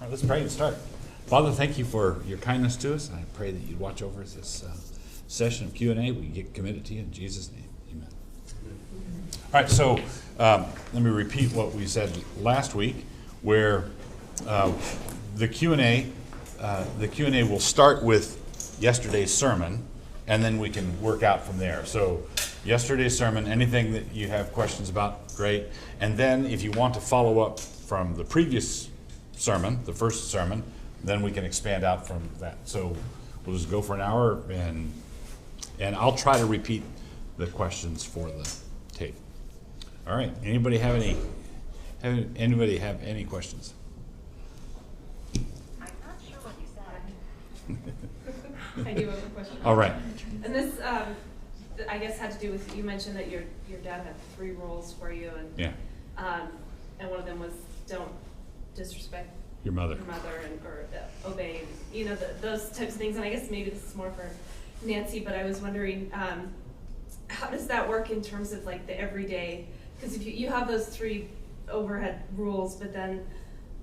right, let's pray and start. Father, thank you for your kindness to us. I pray that you'd watch over this session of Q&A. We get committed to you in Jesus' name. Amen. All right, so let me repeat what we said last week, where the Q&A will start with yesterday's sermon, and then we can work out from there. So yesterday's sermon, anything that you have questions about, great. And then if you want to follow up from the previous sermon, the first sermon, then we can expand out from that. So we'll just go for an hour, and I'll try to repeat the questions for the tape. All right. Anybody have any questions? I'm not sure what you said. I do have a question. All right. And this, I guess, had to do with, you mentioned that your dad had 3 rules for you, and Yeah. And one of them was don't disrespect Your mother. or obey, those types of things. And I guess maybe this is more for Nancy, but I was wondering, how does that work in terms of like the everyday? Because if you have those 3 overhead rules, but then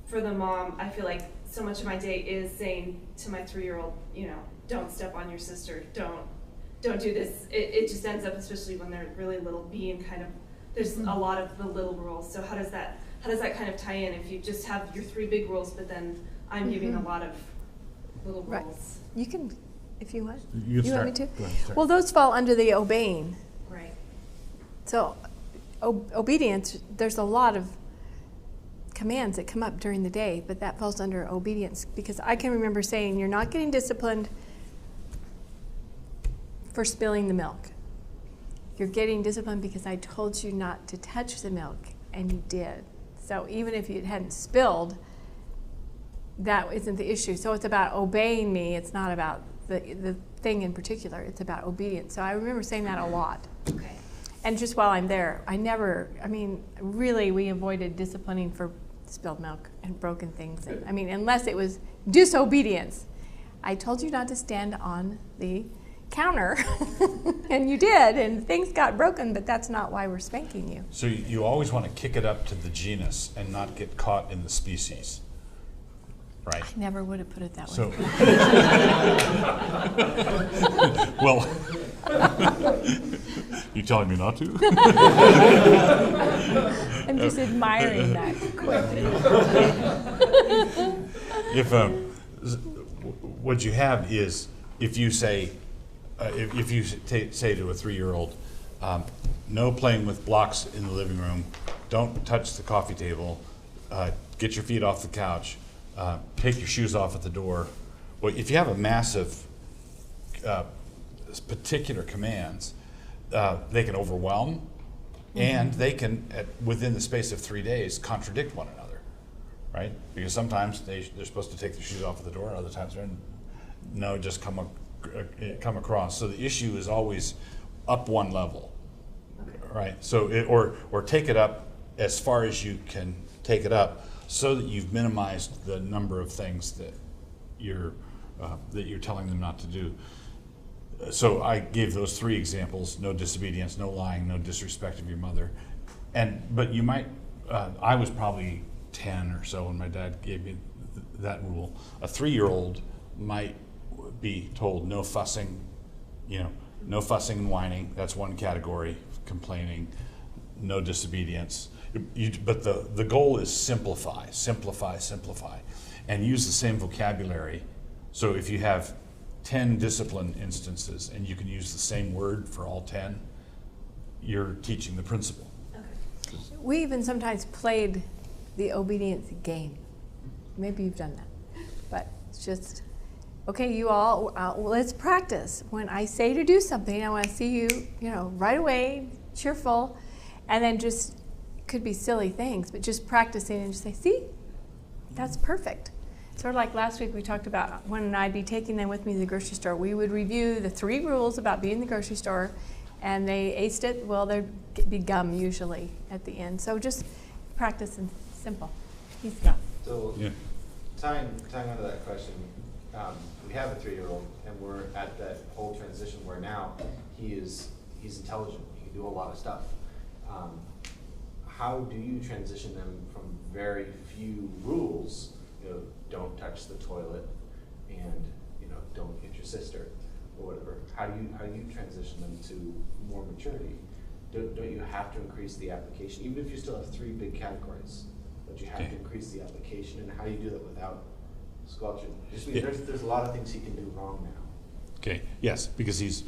for the mom, I feel like so much of my day is saying to my 3-year-old, don't step on your sister, don't do this. It just ends up, especially when they're really little, being kind of, there's a lot of the little rules. So how does that kind of tie in if you just have your 3 big rules, but then I'm giving a lot of little rules? Right. You can, if you want. You want me to? Go ahead, start. Well, those fall under the obeying. Right. So obedience, there's a lot of commands that come up during the day, but that falls under obedience, because I can remember saying, you're not getting disciplined for spilling the milk. You're getting disciplined because I told you not to touch the milk, and you did. So even if you hadn't spilled, that isn't the issue. So it's about obeying me. It's not about the thing in particular. It's about obedience. So I remember saying that a lot. Okay. And just while I'm there, really we avoided disciplining for spilled milk and broken things. And, unless it was disobedience. I told you not to stand on the counter, and you did, and things got broken, but that's not why we're spanking you. So you always want to kick it up to the genus and not get caught in the species, right? I never would have put it that way. So, well, you telling me not to? I'm just admiring that quickly. If what you have is, if you say, if you say to a 3-year-old, no playing with blocks in the living room, don't touch the coffee table, get your feet off the couch, take your shoes off at the door. Well, if you have a massive particular commands, they can overwhelm, and they can, within the space of 3 days, contradict one another, right? Because sometimes they're supposed to take their shoes off at the door, and other times they're no, just come across. So the issue is always up one level, right? So or take it up as far as you can take it up, so that you've minimized the number of things that you're telling them not to do. So I gave those 3 examples: no disobedience, no lying, no disrespect of your mother. But you might, I was probably 10 or so when my dad gave me that rule. A 3-year-old might be told no fussing, no fussing and whining. That's one category. Complaining, no disobedience. But the goal is simplify, and use the same vocabulary. So if you have 10 discipline instances and you can use the same word for all 10, you're teaching the principle. Okay. We even sometimes played the obedience game. Maybe you've done that, but it's just, okay, you all, let's practice. When I say to do something, I want to see you, right away, cheerful, and then just, could be silly things, but just practicing and just say, see, that's perfect. Sort of like last week we talked about when I'd be taking them with me to the grocery store, we would review the 3 rules about being in the grocery store, and they aced it. Well, there'd be gum usually at the end. So just practice and simple. He's got. So tying onto that question, we have a 3-year-old, and we're at that whole transition where now he's intelligent. He can do a lot of stuff. How do you transition them from very few rules don't touch the toilet, and, don't hit your sister, or whatever. How do you transition them to more maturity? Don't you have to increase the application, even if you still have 3 big categories, but you have to increase the application, and how do you do that without squelching? Just means there's a lot of things he can do wrong now. Okay, yes, because he's,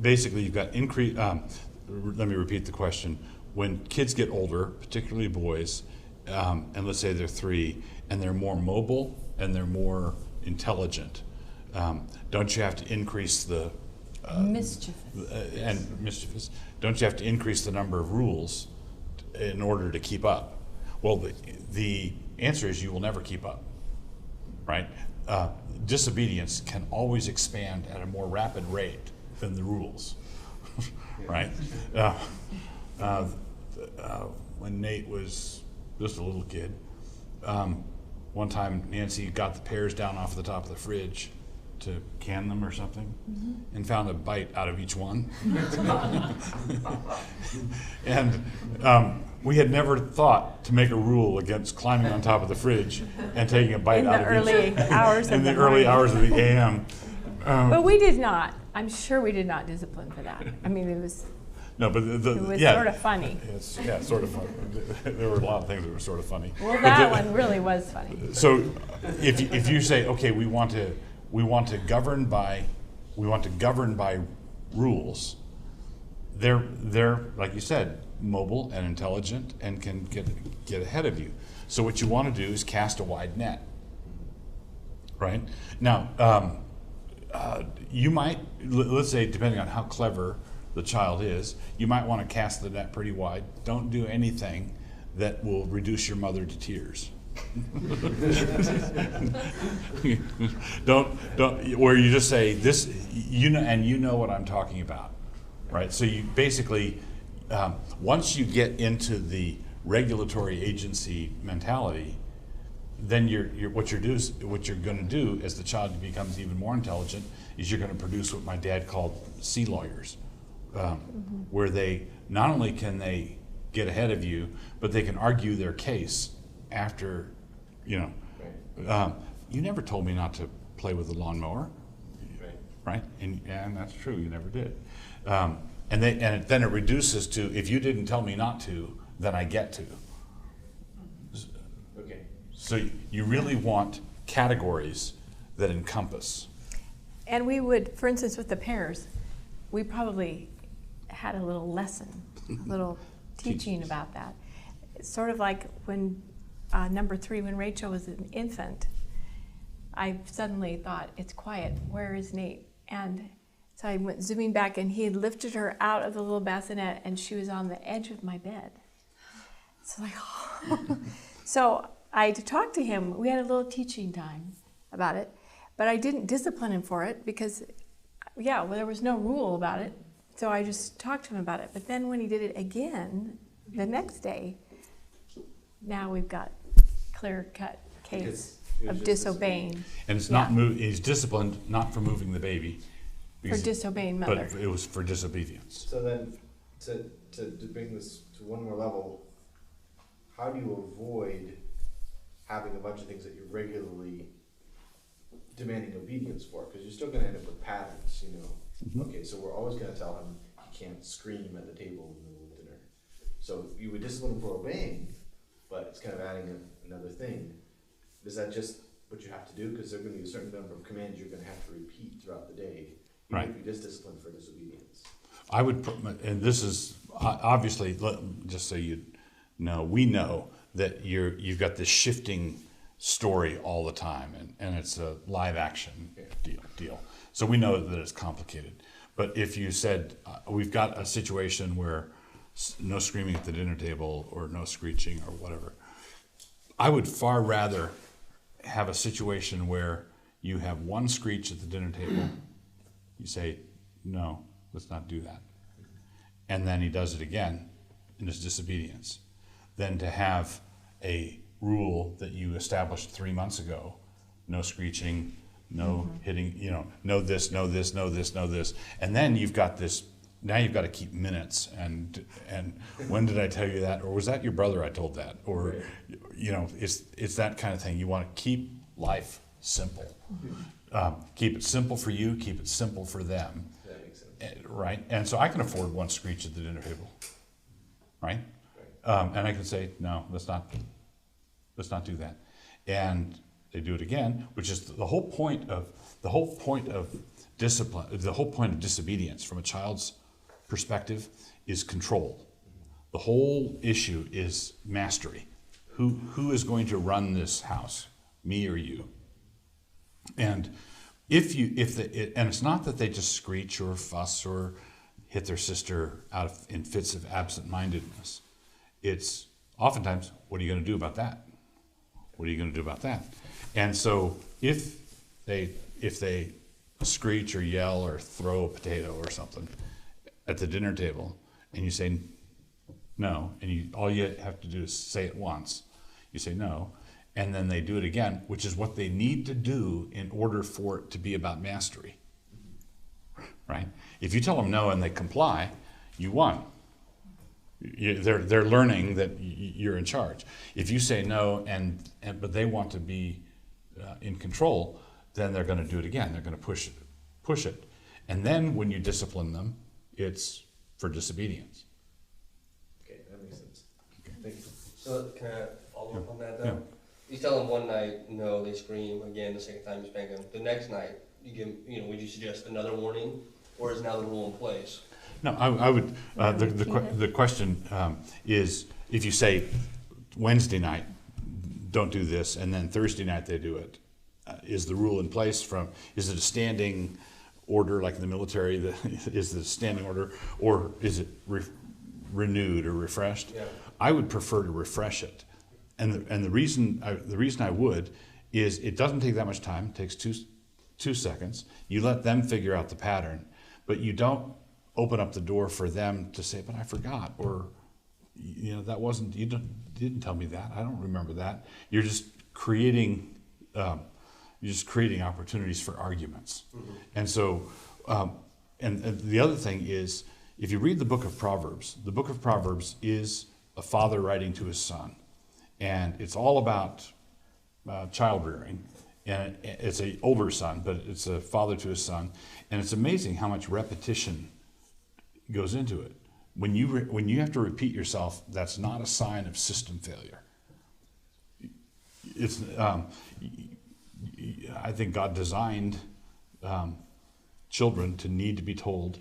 basically you've got increase, let me repeat the question. When kids get older, particularly boys, and let's say they're 3, and they're more mobile and they're more intelligent, don't you have to increase the mischievous? Don't you have to increase the number of rules in order to keep up? Well, the answer is you will never keep up, right? Disobedience can always expand at a more rapid rate than the rules, right? When Nate was just a little kid, one time Nancy got the pears down off the top of the fridge to can them or something, and found a bite out of each one. And we had never thought to make a rule against climbing on top of the fridge and taking a bite out of each. In the early hours in the early hours of the a.m. But we did not. I'm sure we did not discipline for that. I mean, it was No, but it was yeah, sort of funny. Yeah, sort of funny. There were a lot of things that were sort of funny. Well, that one really was funny. So, if you say, okay, we want to govern by rules, they're like you said, mobile and intelligent and can get ahead of you. So what you want to do is cast a wide net, right? Now, you might, let's say, depending on how clever the child is, you might want to cast the net pretty wide. Don't do anything that will reduce your mother to tears. don't where you just say this, and you know what I'm talking about, right? So you basically, once you get into the regulatory agency mentality, then what you're going to do as the child becomes even more intelligent is you're going to produce what my dad called sea lawyers, where they not only can they get ahead of you, but they can argue their case after, you never told me not to play with the lawnmower, right? And that's true, you never did. And then it reduces to, if you didn't tell me not to, then I get to. Okay. So you really want categories that encompass. And we would, for instance, with the pears, we probably had a little lesson, a little teaching about that. It's sort of like when number 3, when Rachel was an infant, I suddenly thought, it's quiet, where is Nate? And so I went zooming back, and he had lifted her out of the little bassinet, and she was on the edge of my bed. So so I talked to him. We had a little teaching time about it, but I didn't discipline him for it because, there was no rule about it. So I just talked to him about it. But then when he did it again the next day, now we've got clear-cut case of disobeying. And it's not he's disciplined not for moving the baby. For disobeying mother. But it was for disobedience. So then, to bring this to one more level, how do you avoid having a bunch of things that you're regularly demanding obedience for? Because you're still going to end up with patterns, Okay, so we're always going to tell him he can't scream at the table in the middle of dinner. So you would discipline him for obeying, but it's kind of adding another thing. Is that just what you have to do? Because there are going to be a certain number of commands you're going to have to repeat throughout the day, even if you just discipline for disobedience. I would, and this is obviously, just so you know, we know that you've got this shifting story all the time, and it's a live action deal. So we know that it's complicated. But if you said, we've got a situation where no screaming at the dinner table or no screeching or whatever, I would far rather have a situation where you have one screech at the dinner table, you say, no, let's not do that. And then he does it again in his disobedience. Than to have a rule that you established 3 months ago, no screeching, no hitting, no this, no this, no this, no this. And then you've got this now you've got to keep minutes and when did I tell you that, or was that your brother I told that, or you know, it's that kind of thing. You want to keep life simple. Keep it simple for you, keep it simple for them. That makes sense. Right? And so I can afford one screech at the dinner table, right? And I can say, no, let's not do that. And they do it again, which is the whole point of discipline, the whole point of disobedience from a child's perspective is control. The whole issue is mastery. Who is going to run this house, me or you? And and it's not that they just screech or fuss or hit their sister in fits of absent-mindedness. It's oftentimes, what are you going to do about that? What are you going to do about that? And so if they screech or yell or throw a potato or something at the dinner table, and you say no, and all you have to do is say it once. You say no, and then they do it again, which is what they need to do in order for it to be about mastery, right? If you tell them no and they comply, you won. They're learning that you're in charge. If you say no but they want to be in control, then they're going to do it again. They're going to push it, and then when you discipline them, it's for disobedience. Okay, that makes sense. Okay. Thank you. So can I follow up on that Yeah. though? You tell them one night, no, they scream again. The second time you spank them. The next night, you give, would you suggest another warning, or is now the rule in place? No, I would. The question is, if you say Wednesday night, don't do this, and then Thursday night they do it, is the rule in place? Is it a standing order like in the military? Is it a standing order, or is it renewed or refreshed? Yeah. I would prefer to refresh it, and the reason I would is it doesn't take that much time. It takes two seconds. You let them figure out the pattern, but you don't open up the door for them to say, but I forgot, or that wasn't, you didn't tell me that, I don't remember that. You're just creating opportunities for arguments. Mm-hmm. And so and the other thing is, if you read the book of Proverbs is a father writing to his son, and it's all about child rearing. And it's an older son, but it's a father to his son, and it's amazing how much repetition goes into it. When you have to repeat yourself, that's not a sign of system failure. It's I think God designed children to need to be told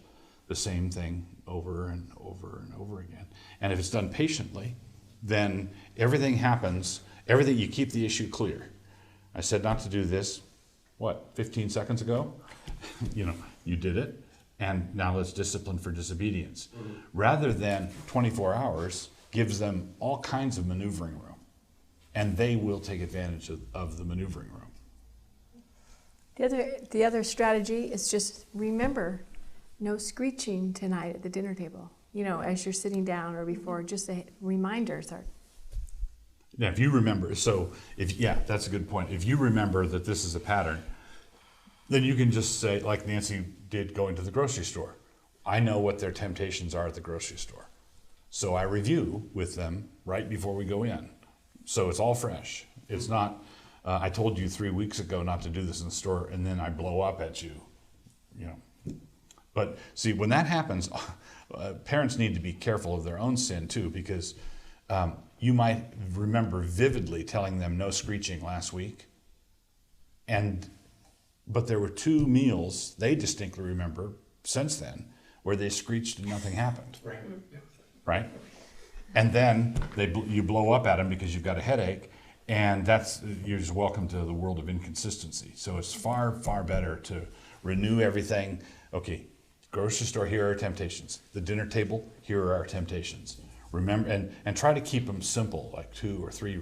the same thing over and over and over again. And if it's done patiently, then everything happens. You keep the issue clear. I said not to do this, 15 seconds ago? You did it, and now let's discipline for disobedience. Mm-hmm. Rather than 24 hours gives them all kinds of maneuvering room, and they will take advantage of the maneuvering room. The other strategy is just remember, no screeching tonight at the dinner table. As you're sitting down or before, just a reminder. Yeah, if you remember, that's a good point. If you remember that this is a pattern, then you can just say, like Nancy did going to the grocery store, I know what their temptations are at the grocery store. So I review with them right before we go in. So it's all fresh. It's not, I told you 3 weeks ago not to do this in the store, and then I blow up at you. But see, when that happens, parents need to be careful of their own sin too, because you might remember vividly telling them no screeching last week, but there were 2 meals they distinctly remember since then where they screeched and nothing happened. Right. Right? And then you blow up at them because you've got a headache, and you're just welcome to the world of inconsistency. So it's far, far better to renew everything. Okay, grocery store, here are our temptations. The dinner table, here are our temptations. Remember, and try to keep them simple, like 2 or 3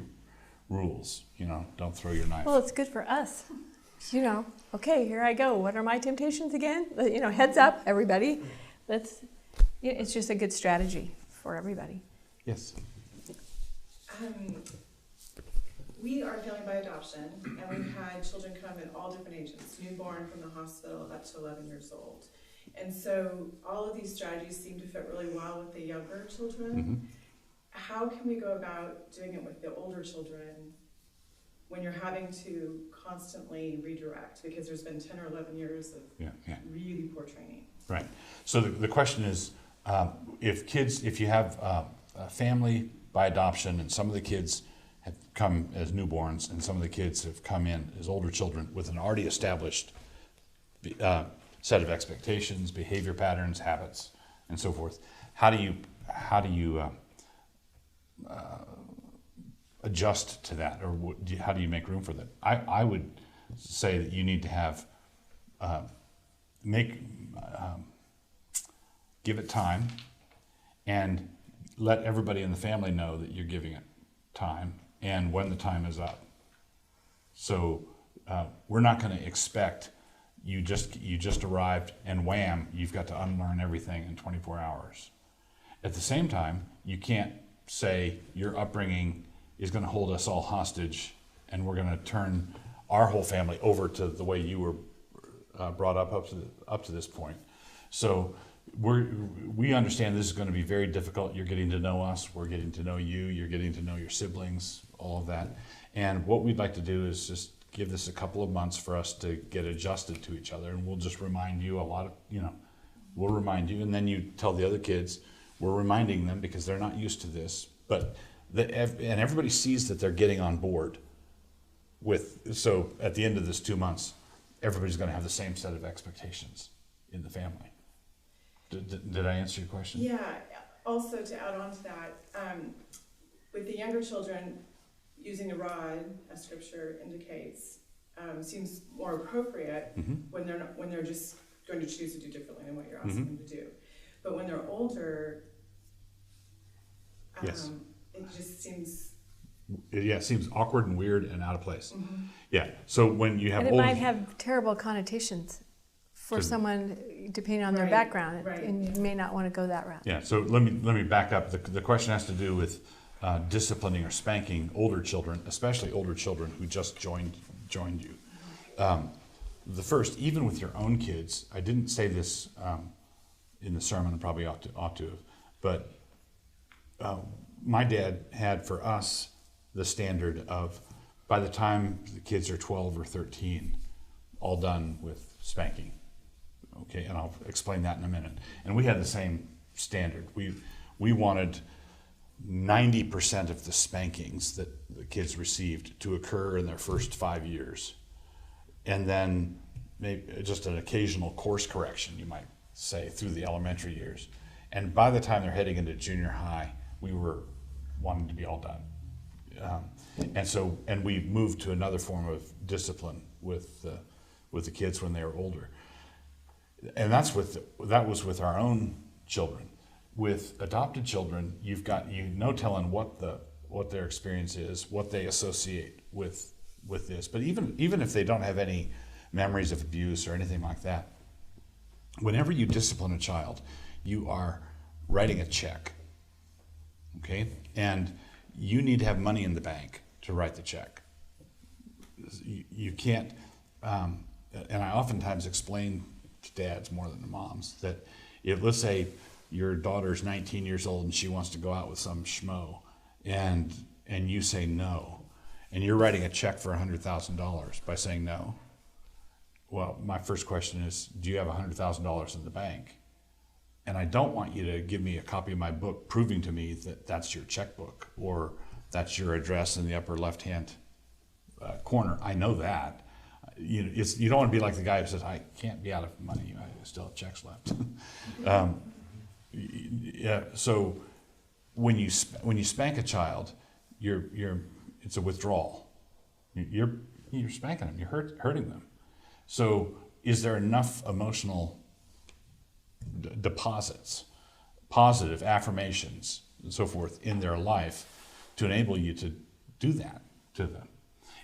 rules. Don't throw your knife. Well, it's good for us. Okay, here I go. What are my temptations again? Heads up, everybody. It's just a good strategy for everybody. Yes. We are family by adoption, and we've had children come in all different ages, newborn from the hospital up to 11 years old. And so all of these strategies seem to fit really well with the younger children. Mm-hmm. How can we go about doing it with the older children when you're having to constantly redirect because there's been 10 or 11 years of Yeah, yeah. really poor training? Right. So the question is, if you have a family by adoption, and some of the kids have come as newborns, and some of the kids have come in as older children with an already established set of expectations, behavior patterns, habits, and so forth. How do you adjust to that, or how do you make room for that? I would say that you need to have give it time, and let everybody in the family know that you're giving it time and when the time is up. So we're not going to expect you just arrived and wham, you've got to unlearn everything in 24 hours. At the same time, you can't say your upbringing is going to hold us all hostage and we're going to turn our whole family over to the way you were brought up to this point. So we understand this is going to be very difficult. You're getting to know us, we're getting to know you, you're getting to know your siblings, all of that. And what we'd like to do is just give this a couple of months for us to get adjusted to each other, and we'll just remind you we'll remind you, and then you tell the other kids, we're reminding them because they're not used to this, and everybody sees that they're getting on board so at the end of this 2 months, everybody's going to have the same set of expectations in the family. Did I answer your question? Yeah, also to add on to that, with the younger children, using a rod, as scripture indicates, seems more appropriate Mm-hmm. when they're just going to choose to do differently than what you're asking them to do. But when they're older, Yes. it just seems. Yeah, it seems awkward and weird and out of place. Mm-hmm. Yeah, so when you have And it older, might have terrible connotations for someone, depending on their Right, background, right. and you may not want to go that route. yeah. So let me back up. The question has to do with disciplining or spanking older children, especially older children who just joined you. The first, even with your own kids, I didn't say this in the sermon. I probably ought to have, but my dad had for us the standard of, by the time the kids are 12 or 13, all done with spanking. Okay, and I'll explain that in a minute. And we had the same standard. We wanted 90% of the spankings that the kids received to occur in their first 5 years. And then maybe just an occasional course correction, you might say, through the elementary years. And by the time they're heading into junior high, we were wanting to be all done. And we moved to another form of discipline with the kids when they were older. And that was with our own children. With adopted children, you've got no telling what their experience is, what they associate with this. But even if they don't have any memories of abuse or anything like that, whenever you discipline a child, you are writing a check. Okay? And you need to have money in the bank to write the check. You can't, and I oftentimes explain to dads more than to moms that if, let's say, your daughter's 19 years old and she wants to go out with some schmo, and you say no, and you're writing a check for $100,000 by saying no, well, my first question is, do you have $100,000 in the bank? And I don't want you to give me a copy of my book proving to me that that's your checkbook or that's your address in the upper left-hand corner. I know that. You don't want to be like the guy who says, I can't be out of money. I still have checks left. Yeah. So when you spank a child, it's a withdrawal. You're spanking them. You're hurting them. So is there enough emotional deposits, positive affirmations, and so forth in their life to enable you to do that to them?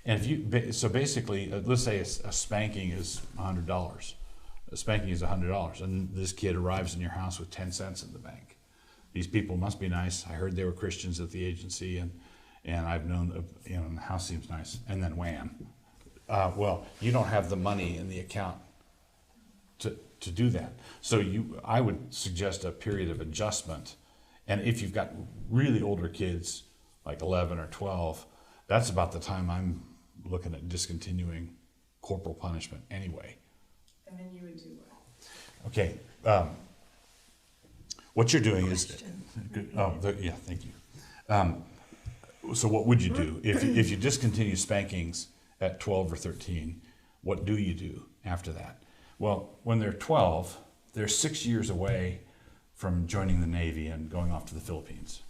And so basically, let's say a spanking is $100. A spanking is $100, and this kid arrives in your house with 10 cents in the bank. These people must be nice. I heard they were Christians at the agency, and I've known, the house seems nice. And then wham. Well, you don't have the money in the account to do that. So I would suggest a period of adjustment. And if you've got really older kids, like 11 or 12, that's about the time I'm looking at discontinuing corporal punishment anyway. And then you would do what? Okay. What you're doing is, yeah, thank you. So what would you do if you discontinue spankings at 12 or 13? What do you do after that? Well, when they're 12, they're 6 years away from joining the Navy and going off to the Philippines.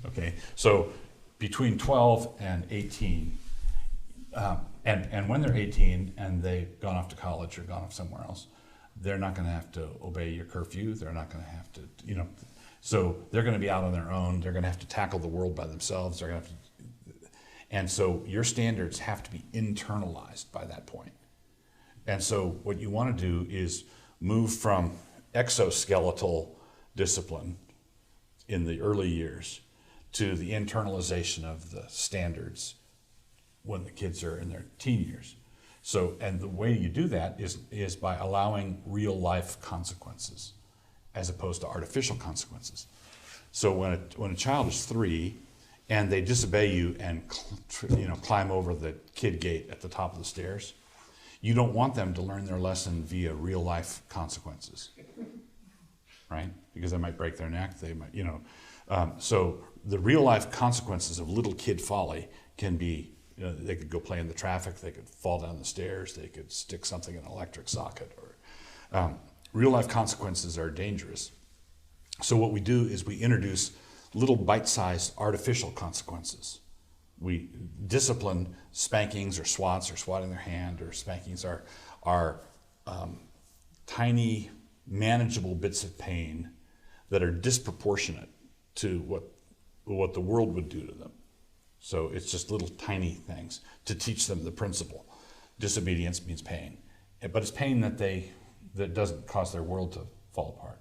Okay, so between 12 and 18, and when they're 18 and they've gone off to college or gone off somewhere else, they're not going to have to obey your curfew. They're not going to have to, so they're going to be out on their own. They're going to have to tackle the world by themselves. They're going to have to, and so your standards have to be internalized by that point. And so what you want to do is move from exoskeletal discipline in the early years to the internalization of the standards when the kids are in their teen years. So, and the way you do that is by allowing real life consequences as opposed to artificial consequences. So when a child is 3 and they disobey you and climb over the kid gate at the top of the stairs, you don't want them to learn their lesson via real life consequences, right? Because they might break their neck, they might, so the real life consequences of little kid folly can be, they could go play in the traffic, they could fall down the stairs, they could stick something in an electric socket, or real life consequences are dangerous. So what we do is we introduce little bite-sized artificial consequences. We discipline spankings or swats or swatting their hand, or spankings are tiny, manageable bits of pain that are disproportionate to what the world would do to them. So it's just little tiny things to teach them the principle. Disobedience means pain, but it's pain that doesn't cause their world to fall apart.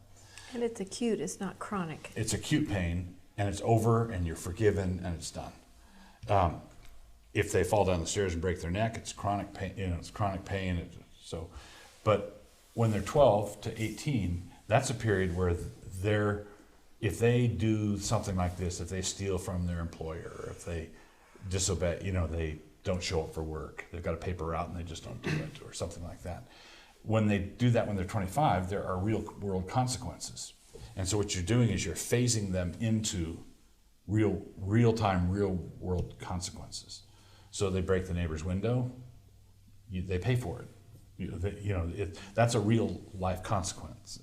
And it's acute, it's not chronic. It's acute pain, and it's over, and you're forgiven, and it's done. If they fall down the stairs and break their neck, it's chronic pain. It's chronic pain. But when they're 12 to 18, that's a period where if they do something like this, if they steal from their employer, or if they disobey, they don't show up for work, they've got a paper route and they just don't do it, or something like that. When they do that when they're 25, there are real world consequences. And so what you're doing is you're phasing them into real-time, real-world consequences. So they break the neighbor's window, they pay for it. That's a real-life consequence.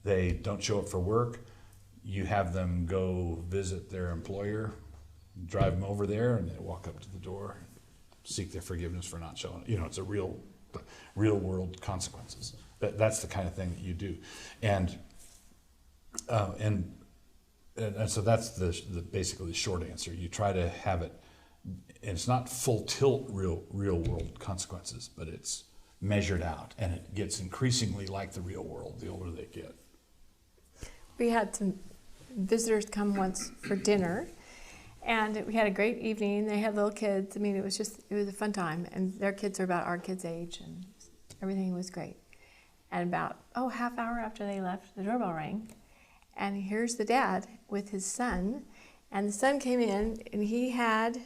They don't show up for work, you have them go visit their employer, drive them over there, and they walk up to the door, seek their forgiveness for not showing. It's a real-world consequences. That's the kind of thing that you do, and so that's basically the short answer. You try to have it, and it's not full tilt real world consequences, but it's measured out, and it gets increasingly like the real world the older they get. We had some visitors come once for dinner, and we had a great evening. They had little kids. I mean, it was a fun time, and their kids are about our kids' age, and everything was great. And about, half hour after they left, the doorbell rang, and here's the dad with his son, and the son came in, and he had,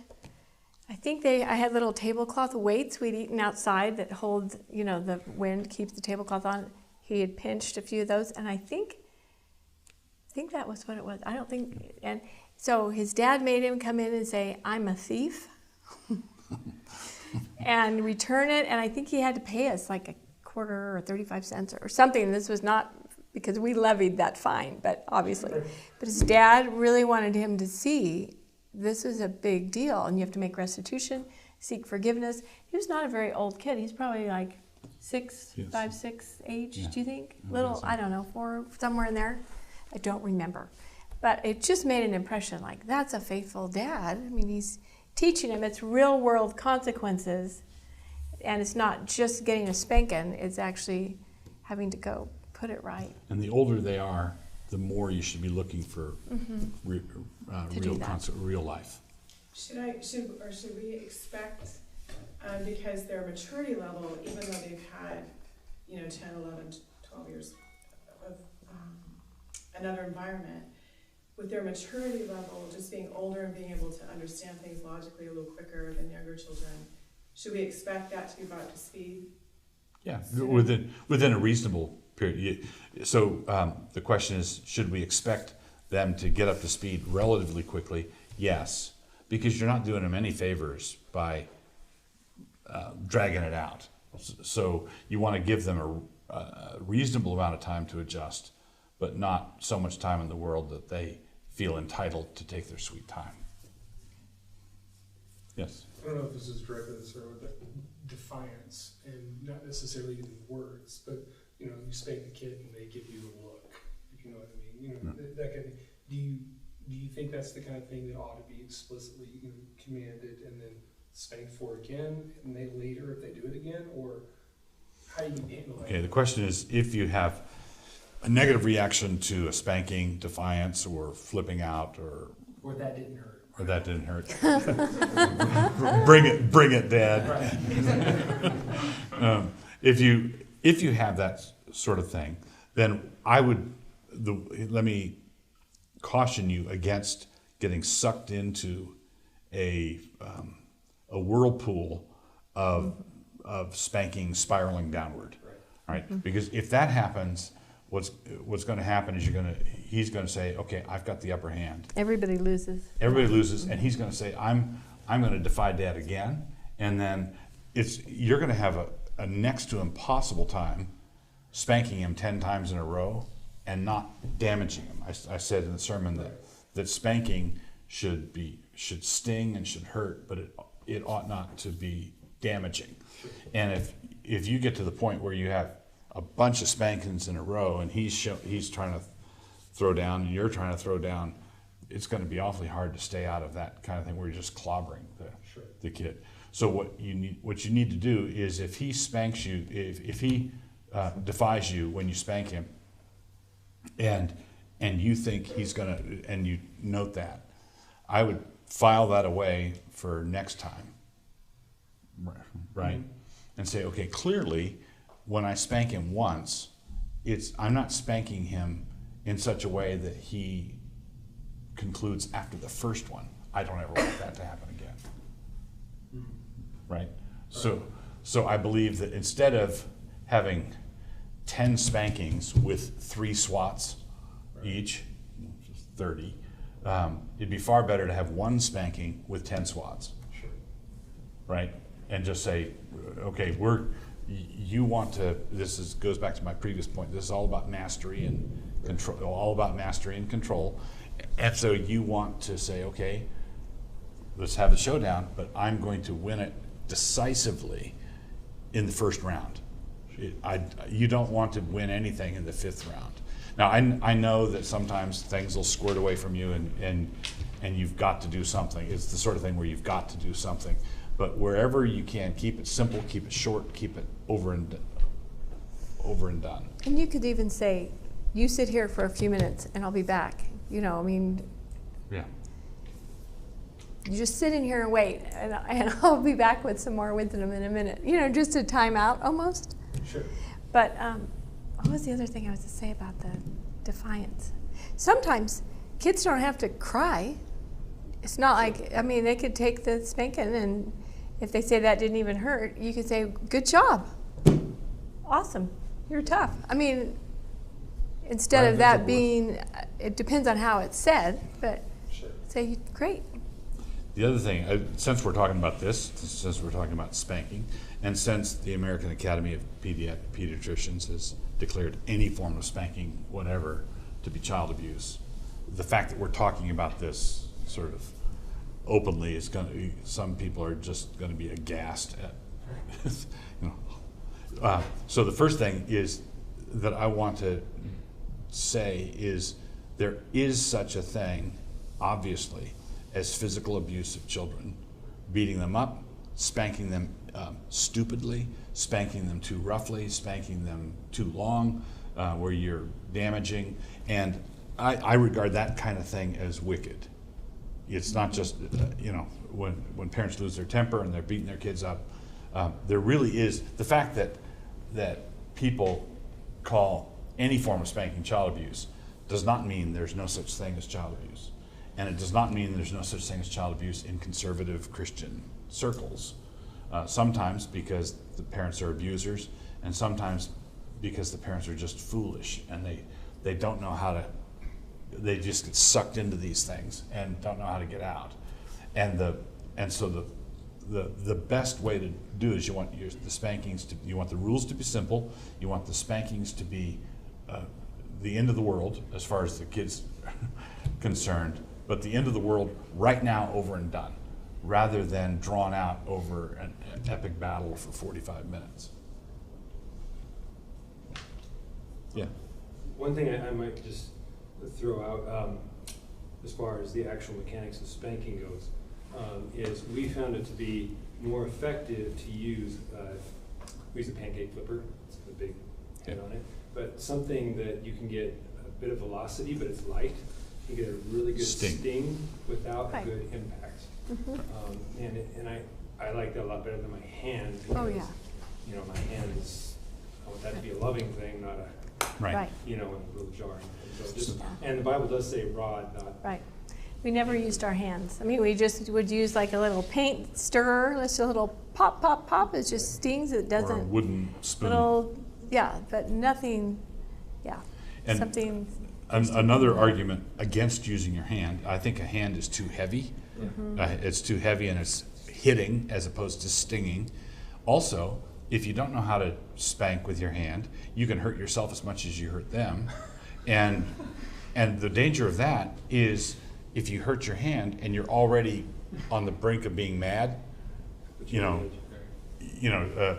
I had little tablecloth weights we'd eaten outside that hold, the wind, keeps the tablecloth on. He had pinched a few of those, and I think that was what it was. And so his dad made him come in and say, "I'm a thief," and return it, and I think he had to pay us like a quarter or 35 cents or something. This was not because we levied that fine, but obviously. But his dad really wanted him to see this is a big deal, and you have to make restitution, seek forgiveness. He was not a very old kid. He's probably like 5, 6 age, Yeah. do you think? I don't know, 4, somewhere in there. I don't remember. But it just made an impression, like, that's a faithful dad. I mean, he's teaching him it's real world consequences, and it's not just getting a spanking, it's actually having to go put it right. And the older they are, the more you should be looking for real life. Should we expect because their maturity level, even though they've had, 10, 11, 12 years of another environment, with their maturity level just being older and being able to understand things logically a little quicker than younger children, should we expect that to be brought to speed? Yeah, within a reasonable period. So the question is, should we expect them to get up to speed relatively quickly? Yes, because you're not doing them any favors by dragging it out. So you want to give them a reasonable amount of time to adjust, but not so much time in the world that they feel entitled to take their sweet time. Yes? I don't know if this is directly concerned with defiance and not necessarily using words, but you spank the kid and they give you a look, if you know what I mean. That kind of thing. Do you think that's the kind of thing that ought to be explicitly commanded and then spanked for again, and they later if they do it again, or how do you handle that? Okay, the question is, if you have a negative reaction to a spanking, defiance, or flipping out, Or that didn't hurt. or that didn't hurt, bring it, Dad. Right. If you have that sort of thing, then let me caution you against getting sucked into a whirlpool of spanking spiraling downward. Right? Because if that happens, what's going to happen is he's going to say, okay, I've got the upper hand. Everybody loses. Everybody loses, and he's going to say, I'm going to defy Dad again, and then you're going to have a next to impossible time spanking him 10 times in a row and not damaging him. I said in the sermon that spanking should sting and should hurt, but it ought not to be damaging. And if you get to the point where you have a bunch of spankings in a row and he's trying to throw down and you're trying to throw down, it's going to be awfully hard to stay out of that kind of thing where you're just clobbering the kid. So what you need to do is, if he spanks you, if he defies you when you spank him, and you think he's gonna, and you note that, I would file that away for next time, right? And say, okay, clearly, when I spank him once, I'm not spanking him in such a way that he concludes after the first one, I don't ever want that to happen again. Right? So I believe that instead of having 10 spankings with 3 swats each, 30, it'd be far better to have 1 spanking with 10 swats. Sure. Right? And just say, okay, goes back to my previous point, this is all about mastery and control, and so you want to say, okay, let's have the showdown, but I'm going to win it decisively in the first round. You don't want to win anything in the 5th round. Now, I know that sometimes things will squirt away from you and you've got to do something. It's the sort of thing where you've got to do something. But wherever you can, keep it simple, keep it short, keep it over and done. And you could even say, you sit here for a few minutes and I'll be back. Yeah. You just sit in here and wait, and I'll be back with some more wisdom in a minute. Just a time out almost. Sure. But what was the other thing I was to say about the defiance? Sometimes kids don't have to cry. It's not like, they could take the spanking, and if they say that didn't even hurt, you could say, good job. Awesome. You're tough. Instead of that being, it depends on how it's said, but Sure. say, great. The other thing, since we're talking about this, since we're talking about spanking, and since the American Academy of Pediatricians has declared any form of spanking, whatever, to be child abuse, the fact that we're talking about this sort of openly is going to, some people are just going to be aghast at. So the first thing is that I want to say is there is such a thing, obviously, as physical abuse of children, beating them up, spanking them stupidly, spanking them too roughly, spanking them too long, where you're damaging, and I regard that kind of thing as wicked. It's not just when parents lose their temper and they're beating their kids up, There really is, the fact that people call any form of spanking child abuse does not mean there's no such thing as child abuse. And it does not mean there's no such thing as child abuse in conservative Christian circles. Sometimes because the parents are abusers, and sometimes because the parents are just foolish and they don't know how to, they just get sucked into these things and don't know how to get out. And so the best way to do it is you want the spankings to, you want the rules to be simple, you want the spankings to be the end of the world as far as the kids concerned, but the end of the world right now, over and done, rather than drawn out over an epic battle for 45 minutes. Yeah. One thing I might just throw out, as far as the actual mechanics of spanking goes, is we found it to be more effective to use, we use a pancake flipper, it's got a big head on it, but something that you can get a bit of velocity, but it's light. You get a really good sting without a good impact. And I like that a lot better than my hand. Because, you know, my hand is, I want that to be a loving thing, not a, you know, a little jarring. And, so just, and the Bible does say rod, not. Right. We never used our hands. I mean, we just would use like a little paint stirrer, just a little pop, pop, pop. It just stings. It doesn't. Or a wooden spoon. Little, yeah, but nothing, and something. Another argument against using your hand, I think a hand is too heavy. It's too heavy and it's hitting as opposed to stinging. Also, if you don't know how to spank with your hand, you can hurt yourself as much as you hurt them. And the danger of that is if you hurt your hand and you're already on the brink of being mad, you know,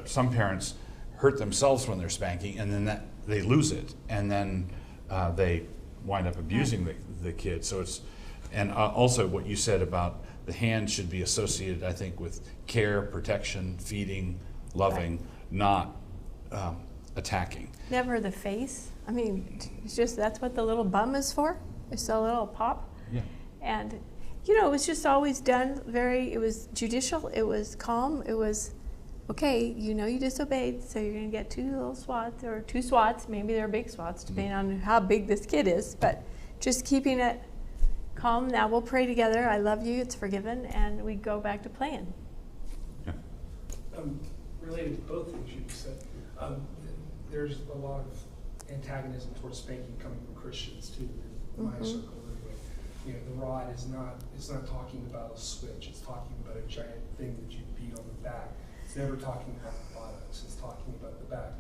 some parents hurt themselves when they're spanking, and then they lose it, and then they wind up abusing the kid. So it's, and also what you said about the hand should be associated, I think, with care, protection, feeding, loving, not attacking. Never the face. I mean, it's just, that's what the little bum is for. It's a little pop. Yeah. And, you know, it was just always done it was judicial, it was calm, it was, okay, you know you disobeyed, so you're going to get 2 little swats, or 2 swats, maybe they're big swats, depending on how big this kid is, but just keeping it calm. Now we'll pray together, I love you, it's forgiven, and we go back to playing. Yeah. Related to both things you said, there's a lot of antagonism towards spanking coming from Christians too, in my circle anyway. You know, the rod is not, it's not talking about a switch, it's talking about a giant thing that you beat on the back. It's never talking about the buttocks, it's talking about the back,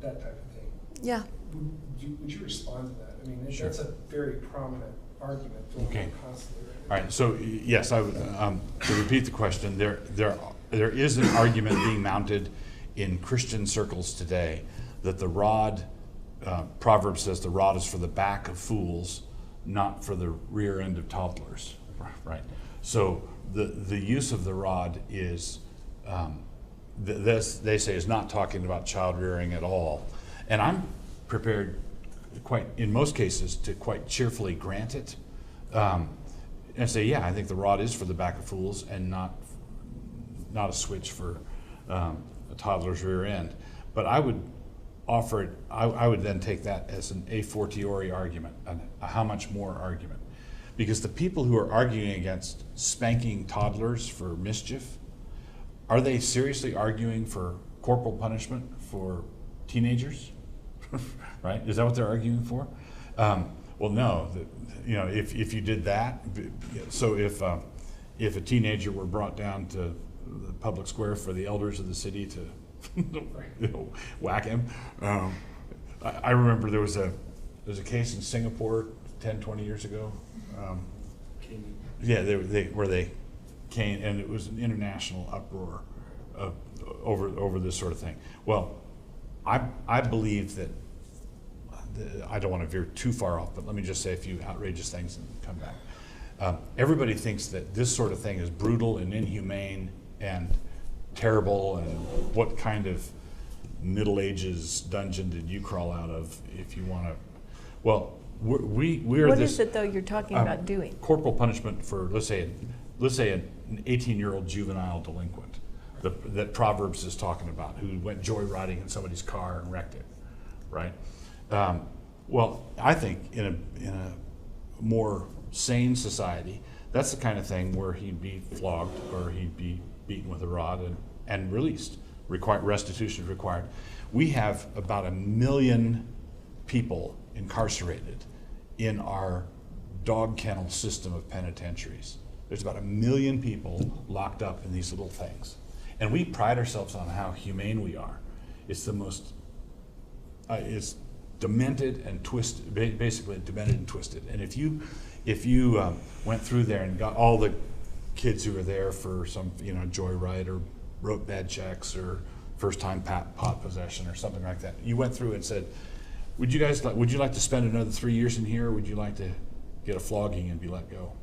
that type of thing. Yeah. Would you respond to that? I mean, Sure. that's a very prominent argument going on constantly right now. All right, so yes, I would, to repeat the question, there is an argument being mounted in Christian circles today that the rod, Proverbs says the rod is for the back of fools, not for the rear end of toddlers, right? So the use of the rod is, this they say is not talking about child rearing at all. And I'm prepared in most cases to quite cheerfully grant it, and say, yeah, I think the rod is for the back of fools and not a switch for a toddler's rear end. But I would offer it, I would then take that as an a fortiori argument, a how much more argument. Because the people who are arguing against spanking toddlers for mischief, are they seriously arguing for corporal punishment for teenagers? Right? Is that what they're arguing for? Well, no. You know, if you did that, so if a teenager were brought down to the public square for the elders of the city to whack him, I remember there was a case in Singapore 10, 20 years ago. Yeah, where they came, and it was an international uproar over this sort of thing. Well, I believe that, I don't want to veer too far off, but let me just say a few outrageous things and come back. Everybody thinks that this sort of thing is brutal and inhumane and terrible, and what kind of Middle Ages dungeon did you crawl out of if you want to, well, we're What this, is it though you're talking about doing? Corporal punishment for, let's say an 18-year-old juvenile delinquent. that Proverbs is talking about, who went joyriding in somebody's car and wrecked it, right? Well, I think in a more sane society, that's the kind of thing where he'd be flogged or he'd be beaten with a rod and released. Restitution is required. We have about 1 million people incarcerated in our dog kennel system of penitentiaries. There's about 1 million people locked up in these little things. And we pride ourselves on how humane we are. It's the most, it's demented and twisted, basically demented and twisted. And if you went through there and got all the kids who were there for some, joyride or wrote bad checks or first time pot possession or something like that, you went through and said, would you like to spend another 3 years in here, or would you like to get a flogging and be let go?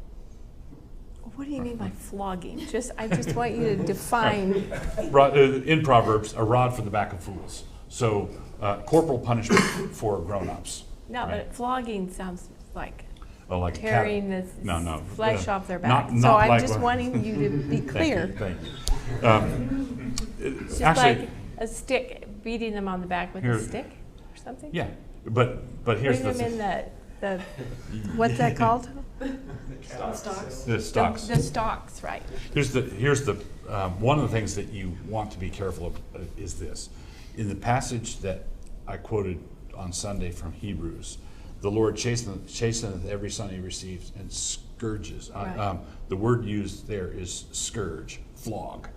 What do you mean by flogging? I just want you to define. In Proverbs, a rod for the back of fools. So corporal punishment for grown-ups. No, right? but flogging sounds like Like tearing the flesh off their back. Not so I'm like just wanting you to be clear. Thank you. It's just Actually, like a stick, beating them on the back with a stick or something? yeah, but here's the Putting thing. them in what's that called? Stocks. The stocks. The stalks, right. Here's the one of the things that you want to be careful of is this. In the passage that I quoted on Sunday from Hebrews, the Lord chasteneth every son he receives and scourges. Right. The word used there is scourge, flog.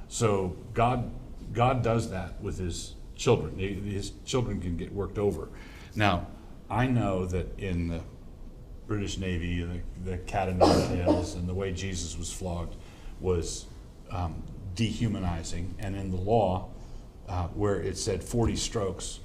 So God does that with his children. His children can get worked over. Now, I know that in the British Navy, the cat and nine tails and the way Jesus was flogged was dehumanizing. And in the law, where it said 40 strokes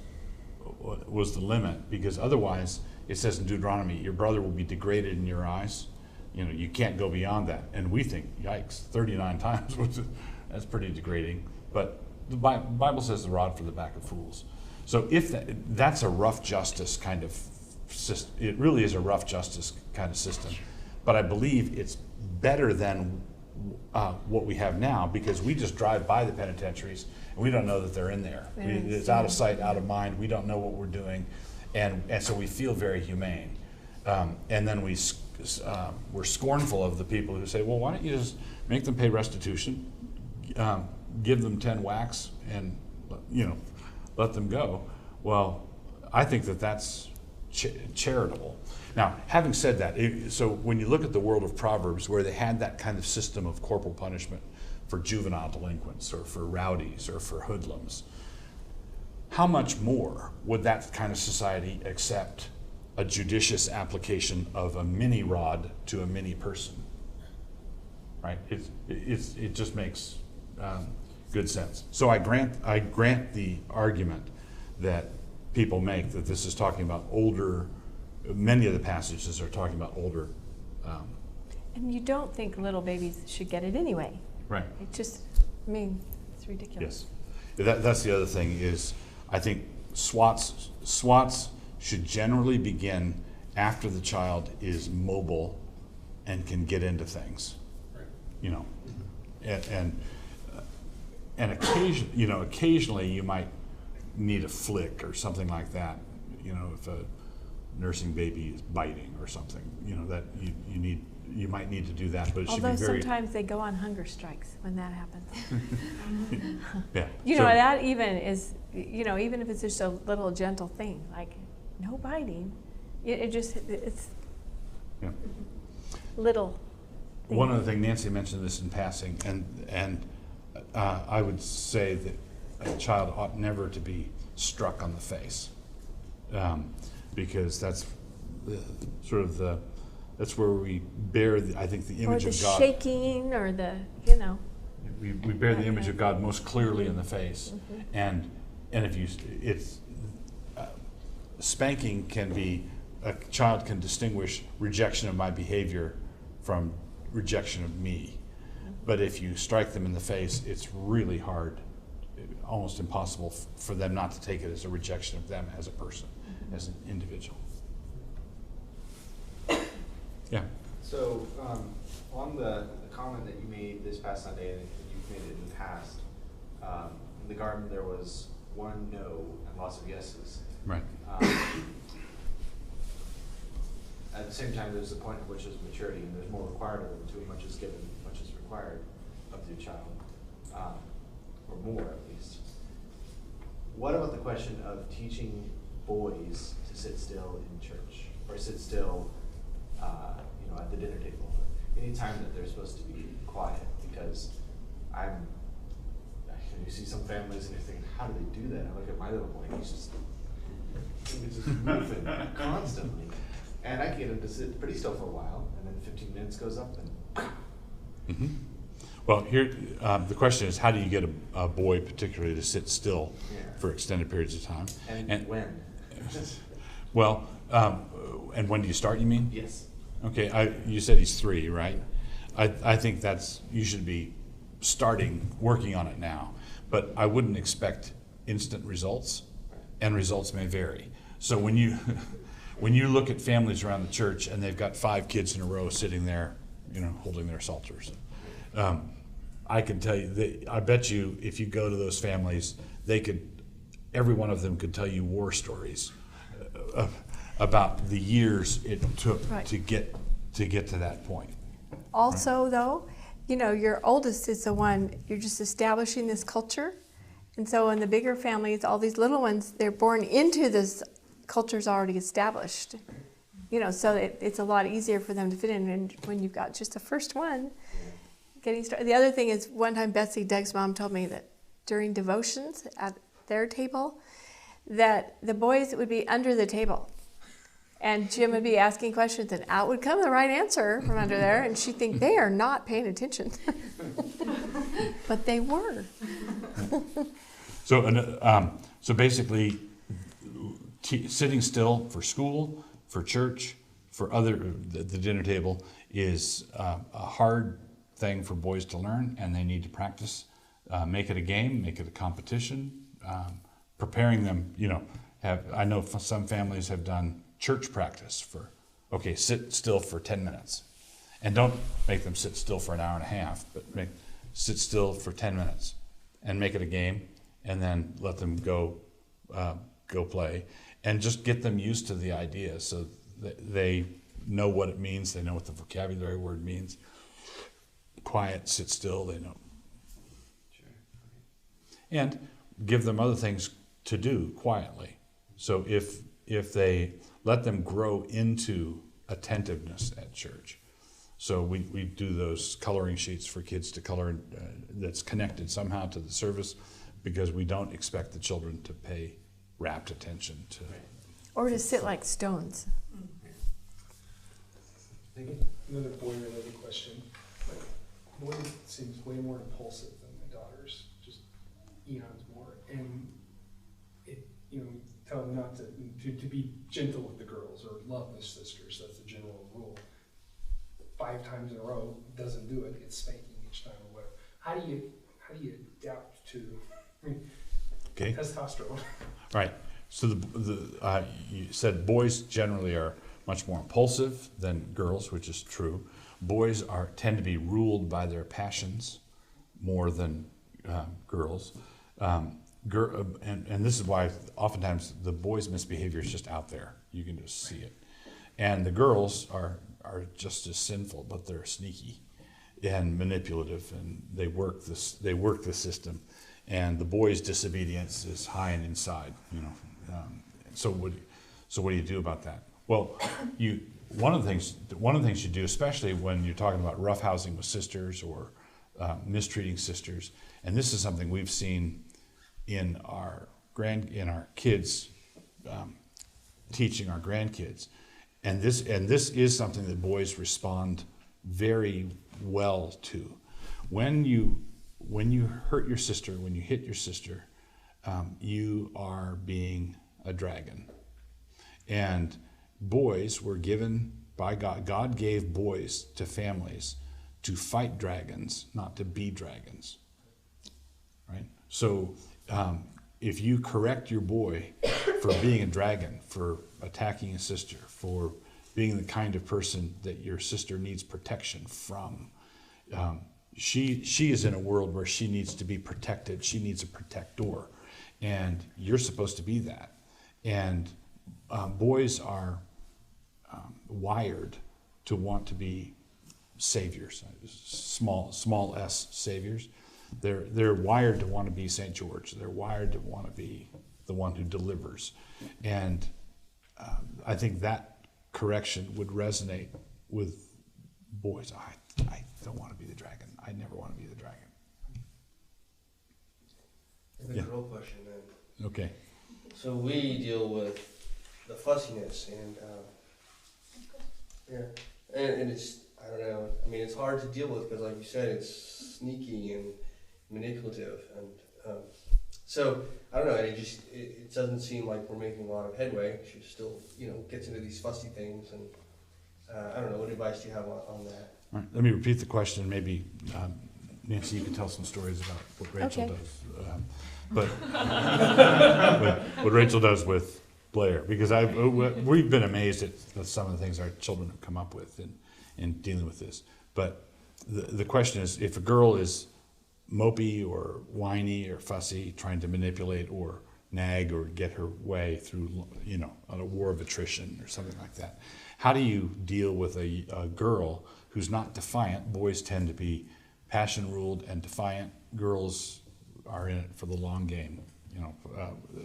was the limit, because otherwise it says in Deuteronomy, your brother will be degraded in your eyes. You can't go beyond that. And we think, yikes, 39 times, that's pretty degrading. But the Bible says the rod for the back of fools. So if that's a rough justice kind of system, it really is a rough justice kind of system. But I believe it's better than what we have now, because we just drive by the penitentiaries and we don't know that they're in there. It's out of sight, out of mind. We don't know what we're doing, and so we feel very humane. And then we're scornful of the people who say, well, why don't you just make them pay restitution, give them 10 whacks, and let them go. Well, I think that's charitable. Now, having said that, so when you look at the world of Proverbs, where they had that kind of system of corporal punishment for juvenile delinquents or for rowdies or for hoodlums, how much more would that kind of society accept a judicious application of a mini rod to a mini person? Right? It just makes good sense. So I grant the argument that people make that this is talking about older. Many of the passages are talking about older. And you don't think little babies should get it anyway. Right. It just, it's ridiculous. Yes. That's the other thing is, I think SWATs should generally begin after the child is mobile and can get into things. Right. And occasionally you might need a flick or something like that. If a nursing baby is biting or something, that you might need to do that, but it should be very. Although sometimes they go on hunger strikes when that happens. Yeah. That even is, even if it's just a little gentle thing, like no biting, it's Yeah. little things. One other thing, Nancy mentioned this in passing, and I would say that a child ought never to be struck on the face, because that's that's where we bear I think the image of God. Or the shaking, or the We bear the image of God most clearly in the face, and if spanking can be, a child can distinguish rejection of my behavior from rejection of me. But if you strike them in the face, it's really hard, almost impossible for them not to take it as a rejection of them as a person, as an individual. Yeah. So, on the comment that you made this past Sunday, and you you've made it in the past. In the garden, there was one no and lots of yeses. Right. At the same time, there's a point at which there's maturity and there's more required of them too. Much is given, much is required of your child, or more at least. What about the question of teaching boys to sit still in church or sit still, at the dinner table? Anytime that they're supposed to be quiet, because you see some families and you're thinking, how do they do that? I look at my little boy, he's just moving constantly. And I get him to sit pretty still for a while, and then 15 minutes goes up and Mm-hmm. Well, here, the question is, how do you get a boy particularly to sit still for extended periods of time? and when? Well, and when do you start, you mean? Yes. Okay, you said he's 3, right? I think you should be working on it now. But I wouldn't expect instant results, and results may vary. So when you when you look at families around the church and they've got 5 kids in a row sitting there, holding their psalters, I can tell you, I bet you if you go to those families, every one of them could tell you war stories about the years it took to get to that point. Also, though, your oldest is the one, you're just establishing this culture. And so in the bigger families, all these little ones, they're born into this culture's already established. So it's a lot easier for them to fit in. And when you've got just the first one, getting started. The other thing is, one time Betsy, Doug's mom, told me that during devotions at their table, that the boys would be under the table. And Jim would be asking questions, and out would come the right answer from under there, and she'd think, they are not paying attention. But they were. So basically, sitting still for school, for church, for the dinner table is a hard thing for boys to learn, and they need to practice. Make it a game, make it a competition, preparing them. I know some families have done church practice sit still for 10 minutes. And don't make them sit still for an hour and a half, but sit still for 10 minutes and make it a game, and then let them go play, and just get them used to the idea so that they know what it means, they know what the vocabulary word means. Quiet, sit still, they know. Sure. And give them other things to do quietly. So if they let them grow into attentiveness at church. So we do those coloring sheets for kids to color that's connected somehow to the service, because we don't expect the children to pay rapt attention to. Or to sit like stones. Another boy-related question. Boy seems way more impulsive than my daughters, just eons more. And tell them not to be gentle with the girls or love the sisters. That's the general rule. 5 times in a row doesn't do it. It's spanking each time or whatever. How do you adapt to testosterone? Right. So you said boys generally are much more impulsive than girls, which is true. Boys tend to be ruled by their passions more than girls. And this is why oftentimes the boys' misbehavior is just out there. You can just see it. And the girls are just as sinful, but they're sneaky and manipulative, and they work the system. And the boys' disobedience is high and inside. So what do you do about that? Well, one of the things you do, especially when you're talking about roughhousing with sisters or mistreating sisters, and this is something we've seen in our kids teaching our grandkids, and this is something that boys respond very well to. When you hurt your sister, when you hit your sister, you are being a dragon. And boys were given by God. God gave boys to families to fight dragons, not to be dragons. Right? So if you correct your boy for being a dragon, for attacking a sister, for being the kind of person that your sister needs protection from, she is in a world where she needs to be protected. She needs a protector, and you're supposed to be that. And boys are wired to want to be saviors, small s saviors. They're wired to want to be St. George. They're wired to want to be the one who delivers. And I think that correction would resonate with boys. I don't want to be the dragon. I never want to be the dragon. And Yeah. the girl question then. Okay. So we deal with the fussiness and and it's, I don't know, I mean, it's hard to deal with because, like you said, it's sneaky and manipulative, and so I don't know. And it doesn't seem like we're making a lot of headway. She still, gets into these fussy things, and I don't know. What advice do you have on that? All right, let me repeat the question. Maybe Nancy, you can tell some stories about what Rachel Okay. does. But what Rachel does with Blair, because we've been amazed at some of the things our children have come up with in dealing with this. But the question is, if a girl is mopey or whiny or fussy, trying to manipulate or nag or get her way through, on a war of attrition or something like that, how do you deal with a girl who's not defiant? Boys tend to be passion-ruled and defiant. Girls are in it for the long game.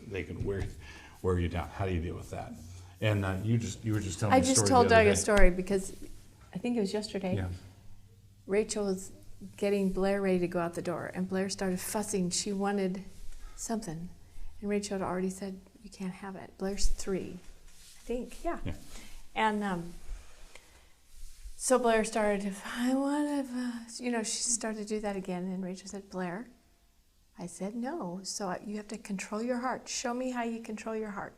They can wear you down. How do you deal with that? And you were just telling me I a story just the told other Doug day. a story because I think it was yesterday. Yeah. Rachel was getting Blair ready to go out the door, and Blair started fussing. She wanted something, and Rachel had already said, "You can't have it." Blair's 3, I think. Yeah. And so Blair started, "I want to," she started to do that again, and Rachel said, "Blair," I said, "No. So you have to control your heart. Show me how you control your heart.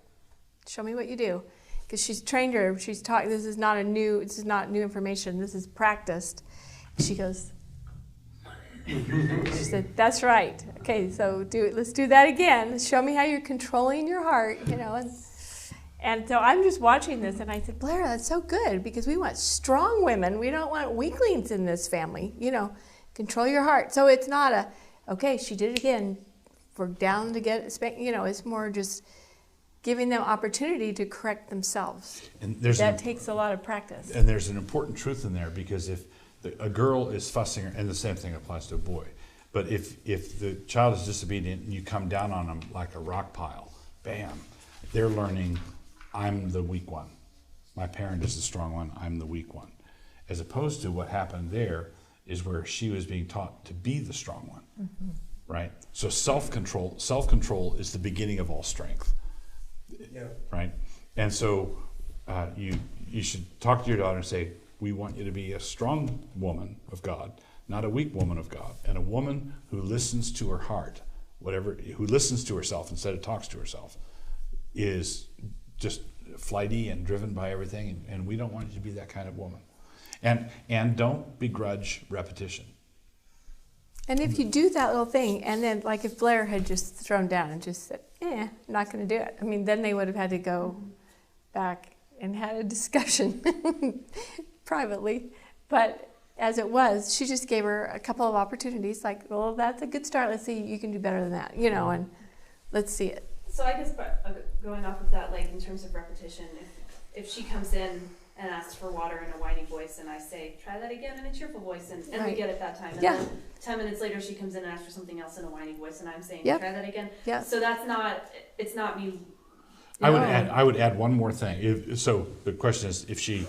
Show me what you do." Because she's trained her. She's taught. This is not new information. This is practiced. She goes. She said, "That's right. Okay, so let's do that again. Show me how you're controlling your heart." And so I'm just watching this, and I said, "Blair, that's so good because we want strong women. We don't want weaklings in this family. Control your heart." So it's not okay, she did it again. We're down to get spanked. It's more just giving them opportunity to correct themselves. And That takes a lot of practice. And there's an important truth in there, because if a girl is fussing, and the same thing applies to a boy, but if the child is disobedient and you come down on them like a rock pile, bam, they're learning, I'm the weak one. My parent is the strong one, I'm the weak one. As opposed to what happened there is where she was being taught to be the strong one, right? So self-control is the beginning of all strength, right? And so you should talk to your daughter and say, we want you to be a strong woman of God, not a weak woman of God, and a woman who listens to her heart, who listens to herself instead of talks to herself, is just flighty and driven by everything, and we don't want you to be that kind of woman. And don't begrudge repetition. And if you do that little thing, and then like if Blair had just thrown down and just said, not going to do it. I mean, then they would have had to go back and had a discussion privately. But as it was, she just gave her a couple of opportunities, like, well, that's a good start. Let's see, you can do better than that, and let's see it. So I guess going off of that, like in terms of repetition, if she comes in and asks for water in a whiny voice, and I say, try that again in a cheerful voice, and we Right. get it that time. And Yeah. then 10 minutes later, she comes in and asks for something else in a whiny voice, and I'm saying, Yep. try that again. Yeah. So it's not me. I No. would add one more thing. So the question is, if you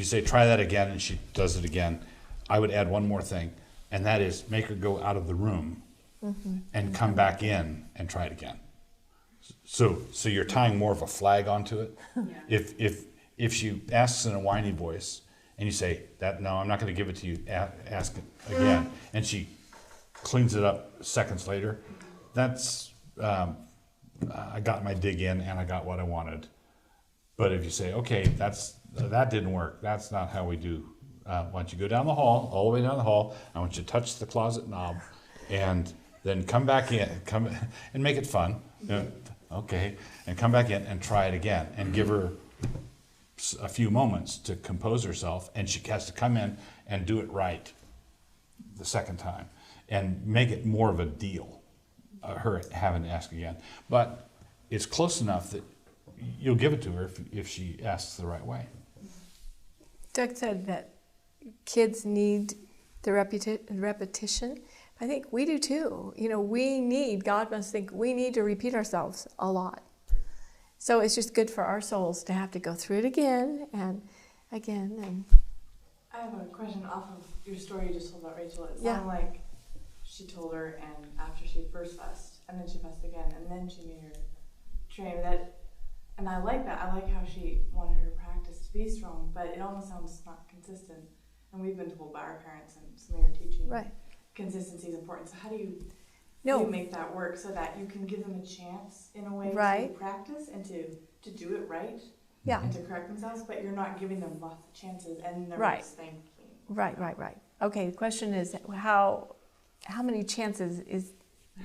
say try that again and she does it again, I would add one more thing, and that is make her go out of the room and come back in and try it again. So you're tying more of a flag onto it. Yeah. If she asks in a whiny voice and you say that, no, I'm not going to give it to you, ask it again, and she cleans it up seconds later, that's I got my dig in and I got what I wanted. But if you say, okay, that didn't work, that's not how we do. Why don't you go down the hall, all the way down the hall, I want you to touch the closet knob and then come back in, and make it fun. Okay, and come back in and try it again and give her a few moments to compose herself, and she has to come in and do it right. the second time and make it more of a deal, her having to ask again. But it's close enough that you'll give it to her if she asks the right way. Doug said that kids need the repetition. I think we do too. You know, God must think we need to repeat ourselves a lot. So it's just good for our souls to have to go through it again and again. And I have a question off of your story you just told about Rachel. It Yeah. sounded like she told her, and after she first fussed, and then she fussed again, and then she made her train that. And I like that. I like how she wanted her practice to be strong, but it almost sounds not consistent. And we've been told by our parents and some of your teaching, right. consistency is important. So how do you No. make that work so that you can give them a chance in a way Right. to practice and to do it right Yeah. and to correct themselves, but you're not giving them lots of chances and they're Right. thinking. Right. Okay, the question is how many chances is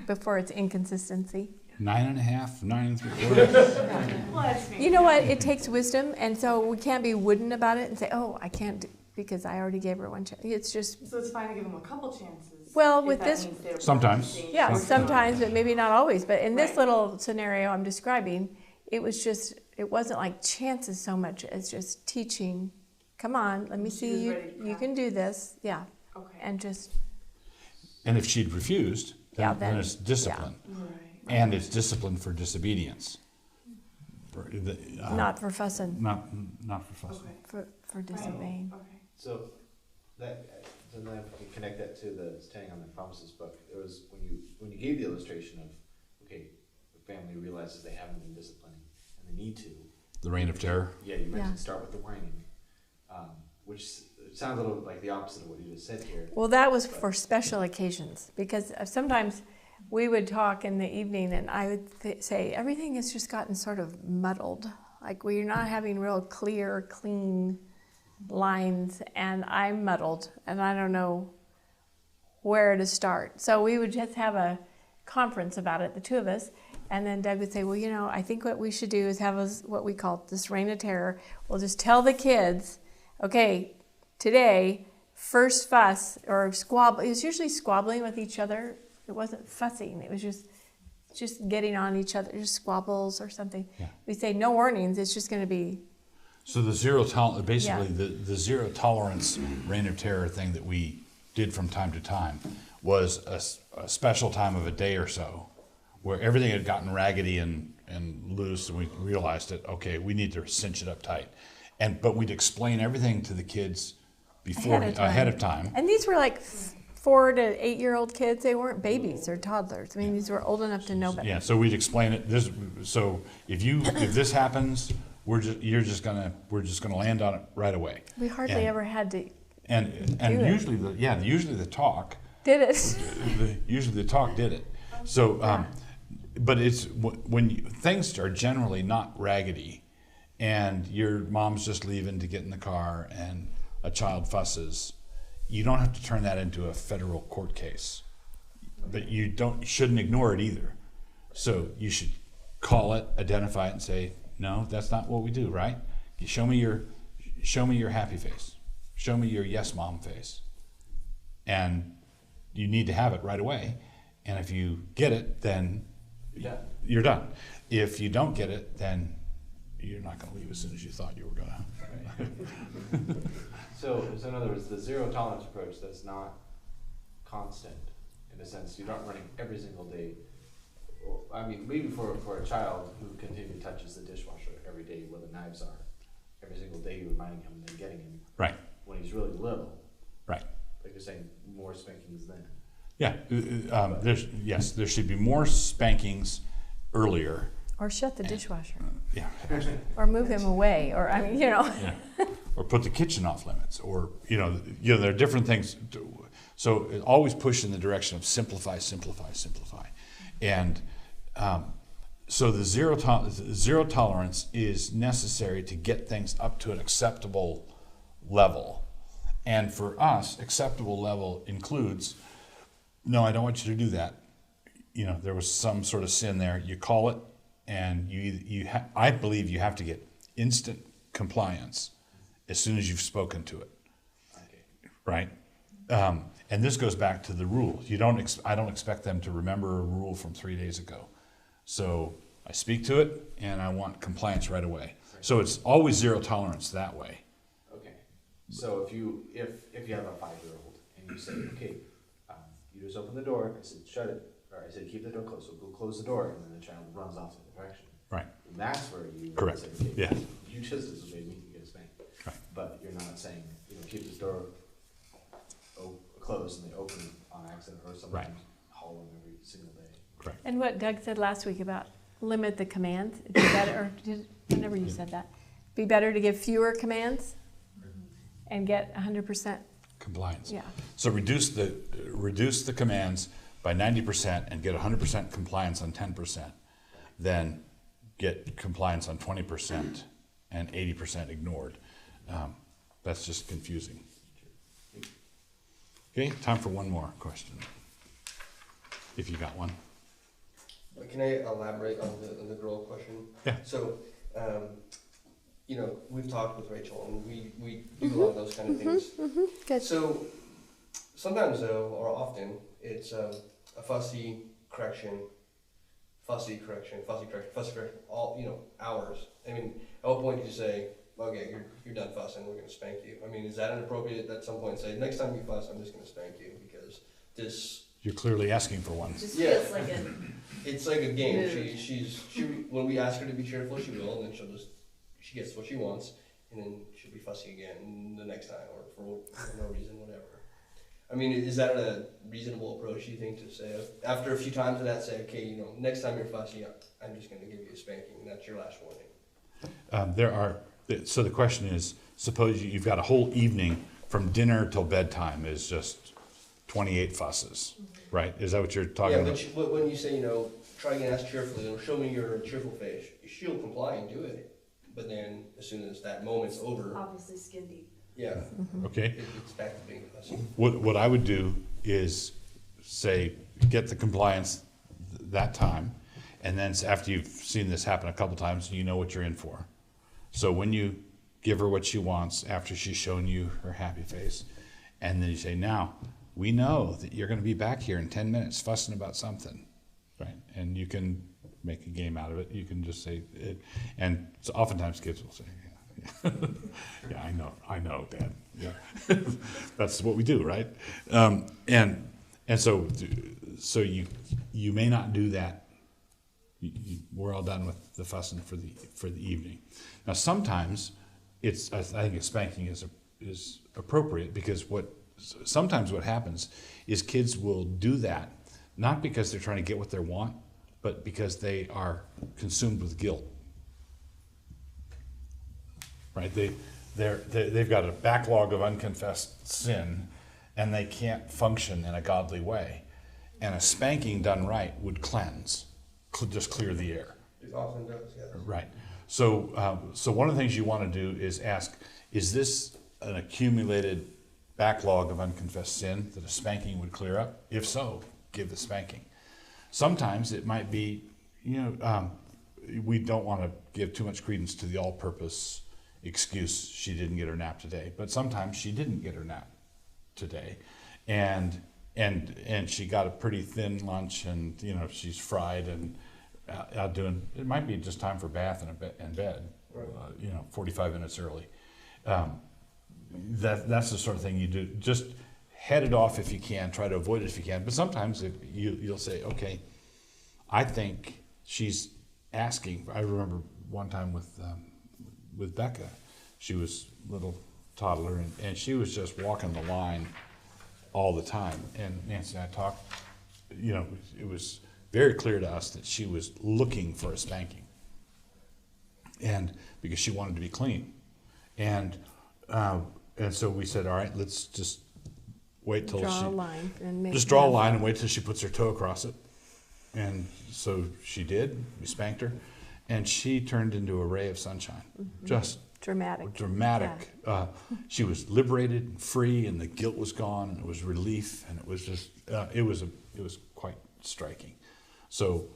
before it's inconsistency? 9.5, 9 3/4. Well, that's me. You know what? It takes wisdom, and so we can't be wooden about it and say, "Oh, I can't do because I already gave her one chance." It's just So it's fine to give them a couple chances. Well, if with that this- means they're Sometimes. practicing. yeah, Some- sometimes, but maybe not always. But in this Right. little scenario I'm describing, it wasn't like chances so much as just teaching. Come on, let me She see was you. ready to You can do this, yeah, Okay. and just And if she'd refused, Yeah, then then- it's discipline. Right. And it's discipline for disobedience. not for fussing, Not for fussing. Okay. for disobeying. Right. Okay. So so then if we can connect that to the Standing on Their Promises book, it was when you gave the illustration of, okay, the family realizes they haven't been disciplining and they need to. The reign of terror. Yeah, you mentioned Yeah. start with the whining, which sounds a little bit like the opposite of what you just said here. Well, that was for special occasions because sometimes we would talk in the evening and I would say everything has just gotten sort of muddled. Like we're not having real clear, clean lines and I'm muddled and I don't know where to start. So we would just have a conference about it, the two of us, and then Doug would say, well, you know, I think what we should do is have what we call this reign of terror. We'll just tell the kids, okay, today, first fuss or squabble. It was usually squabbling with each other. It wasn't fussing. It was just getting on each other, just squabbles or something. Yeah. We say no warnings. It's just going to be So the basically the zero tolerance reign of terror thing that we did from time to time was a special time of a day or so where everything had gotten raggedy and loose and we realized that, okay, we need to cinch it up tight. But we'd explain everything to the kids ahead of time. And these were like 4 to 8 year old kids. They weren't babies or toddlers. I mean, these were old enough to know better. Yeah, so we'd explain it. So if this happens, we're just gonna land on it right away. We hardly And- ever had to And Do it. usually the talk did it. usually the talk did it. So, but it's when things are generally not raggedy, and your mom's just leaving to get in the car, and a child fusses, you don't have to turn that into a federal court case, but you shouldn't ignore it either. So you should call it, identify it, and say, no, that's not what we do, right? Show me your happy face. Show me your yes, mom face. And you need to have it right away. And if you get it, then you're done. If you don't get it, then you're not going to leave as soon as you thought you were going to. So in other words, the zero tolerance approach, that's not constant in a sense. You're not running every single day. Well, I mean, maybe for a child who continually touches the dishwasher every day where the knives are, every single day you're reminding him and then getting him. Right. When he's really little. Right. Like you're saying, more spankings then. Yeah. There should be more spankings earlier. Or shut the dishwasher. Yeah. Or move him away. Or, I mean, you know. Yeah. Or put the kitchen off limits. Or, there are different things. So always push in the direction of simplify, simplify, simplify. And so the zero tolerance is necessary to get things up to an acceptable level. And for us, acceptable level includes, no, I don't want you to do that. There was some sort of sin there. You call it, and I believe you have to get instant compliance as soon as you've spoken to it. Okay. Right? And this goes back to the rule. I don't expect them to remember a rule from 3 days ago. So I speak to it and I want compliance right away. So it's always zero tolerance that way. Okay, so if you have a 5-year-old and you say, okay, you just open the door, I said shut it, or I said keep the door closed, so go close the door, and then the child runs off in the direction. Right. And that's where you Correct. say, okay, Yeah. you just disobeyed me, you get a spank. Right. But you're not saying, keep this door closed and they open on accident, or sometimes Right. haul them every single day. Correct. And what Doug said last week about limit the commands, it'd be better, or whenever you said that, be better to give fewer commands and get 100%. Compliance. Yeah. So reduce the commands by 90% and get 100% compliance on 10%. Then get compliance on 20% and 80% ignored. That's just confusing. Okay, time for one more question. If you got one. Can I elaborate on the girl question? Yeah. So, we've talked with Rachel, and we do a lot of those kind of things. Good. So, sometimes though, or often, it's a fussy correction, all, hours. I mean, at what point do you say, okay, you're done fussing, we're gonna spank you? I mean, is that inappropriate at some point say, next time you fuss, I'm just gonna spank you because this... You're clearly asking for one. It just Yeah. feels like a It's like a game. Mood. She when we ask her to be cheerful, she will, and then she gets what she wants, and then she'll be fussy again the next time, or for no reason, whatever. I mean, is that a reasonable approach, you think, to say, after a few times of that, say, okay, next time you're fussy, I'm just going to give you a spanking, and that's your last warning? So the question is, suppose you've got a whole evening from dinner till bedtime is just 28 fusses, right? Is that what you're talking about? But when you say, try and ask cheerfully, show me your cheerful face, she'll comply and do it. But then, as soon as that moment's over, obviously skin deep. yeah, Okay. it's back to being fussy. What I would do is say, get the compliance that time, and then after you've seen this happen a couple times, you know what you're in for. So when you give her what she wants after she's shown you her happy face, and then you say, now, we know that you're going to be back here in 10 minutes fussing about something, right? And you can make a game out of it. You can just say it. And so oftentimes kids will say, yeah, yeah, I know, Dad. Yeah, that's what we do, right? And so you may not do that. We're all done with the fussing for the evening. Now sometimes I think a spanking is appropriate, because sometimes what happens is kids will do that not because they're trying to get what they want, but because they are consumed with guilt. Right? They've got a backlog of unconfessed sin, and they can't function in a godly way. And a spanking done right would cleanse, just clear the air. It often does, yes. Right. So one of the things you want to do is ask, is this an accumulated backlog of unconfessed sin that a spanking would clear up? If so, give the spanking. Sometimes it might be, we don't want to give too much credence to the all-purpose excuse, she didn't get her nap today. But sometimes she didn't get her nap today, and she got a pretty thin lunch, and she's fried and out doing. It might be just time for bath and bed. Right. 45 minutes early. That's the sort of thing you do. Just head it off if you can. Try to avoid it if you can. But sometimes you'll say, okay, I think she's asking. I remember one time with Becca, she was a little toddler, and she was just walking the line all the time. And Nancy and I talked, it was very clear to us that she was looking for a spanking, and because she wanted to be clean. And so we said, all right, let's just wait till draw a line and just draw a line and wait till she puts her toe across it. And so she did. We spanked her, and she turned into a ray of sunshine. Mm-hmm. Just dramatic. Yeah. She was liberated and free, and the guilt was gone, and it was relief, and it was just it was quite striking. So,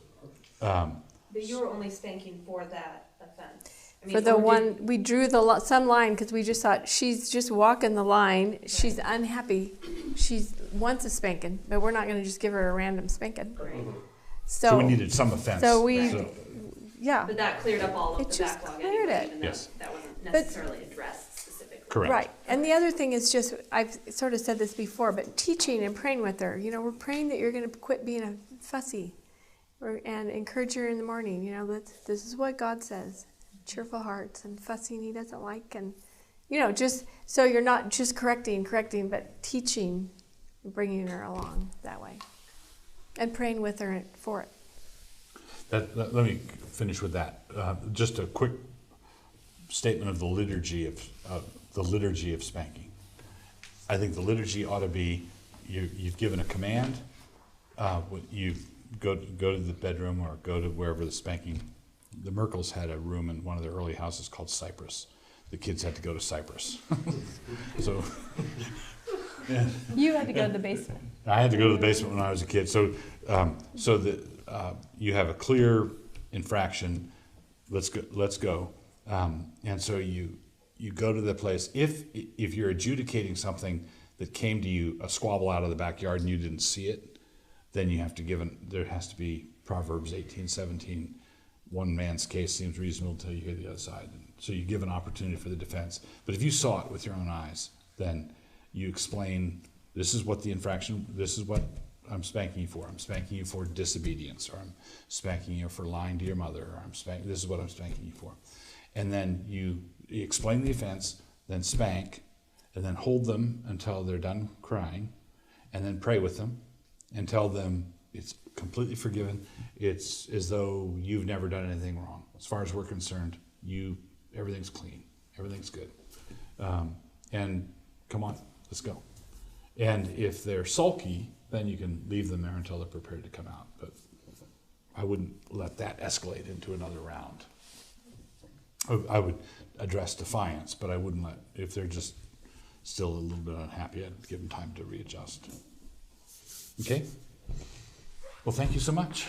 but you were only spanking for that offense. I mean, For the or did- one, we drew some line because we just thought she's just walking the line. She's unhappy. She wants a spanking, but we're not going to just give her a random spanking. Right. So we needed some offense. So we, So- yeah. But that cleared up all of It the just backlog cleared anyway, it. even though Yes. that wasn't necessarily addressed specifically. Correct. Right. And the other thing is just, I've sort of said this before, but teaching and praying with her. You know, we're praying that you're going to quit being a fussy and encourage her in the morning. You know, this is what God says. Cheerful hearts and fussing he doesn't like. And, you know, just so you're not just correcting, but teaching, bringing her along that way. And praying with her for it. Let me finish with that. Just a quick statement of the liturgy of spanking. I think the liturgy ought to be you've given a command. You go to the bedroom or go to wherever the spanking. The Merkels had a room in one of their early houses called Cyprus. The kids had to go to Cyprus. So yeah. You had to go to the basement. I had to go to the basement when I was a kid. So that you have a clear infraction. Let's go. And so you go to the place. If you're adjudicating something that came to you, a squabble out of the backyard, and you didn't see it, then you have to there has to be Proverbs 18:17. One man's case seems reasonable until you hear the other side. So you give an opportunity for the defense. But if you saw it with your own eyes, then you explain, this is what the infraction, this is what I'm spanking you for. I'm spanking you for disobedience, or I'm spanking you for lying to your mother, or this is what I'm spanking you for. And then you explain the offense, then spank, and then hold them until they're done crying, and then pray with them and tell them it's completely forgiven. It's as though you've never done anything wrong. As far as we're concerned, everything's clean, everything's good. And come on, let's go. And if they're sulky, then you can leave them there until they're prepared to come out. But I wouldn't let that escalate into another round. I would address defiance, but I wouldn't if they're just still a little bit unhappy, I'd give them time to readjust. Okay? Well, thank you so much.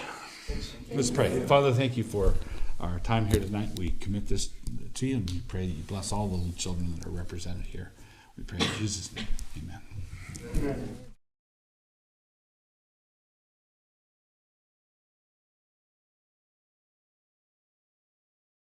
Let's pray. Father, thank you for our time here tonight. We commit this to you, and we pray that you bless all the little children that are represented here. We pray in Jesus' name. Amen.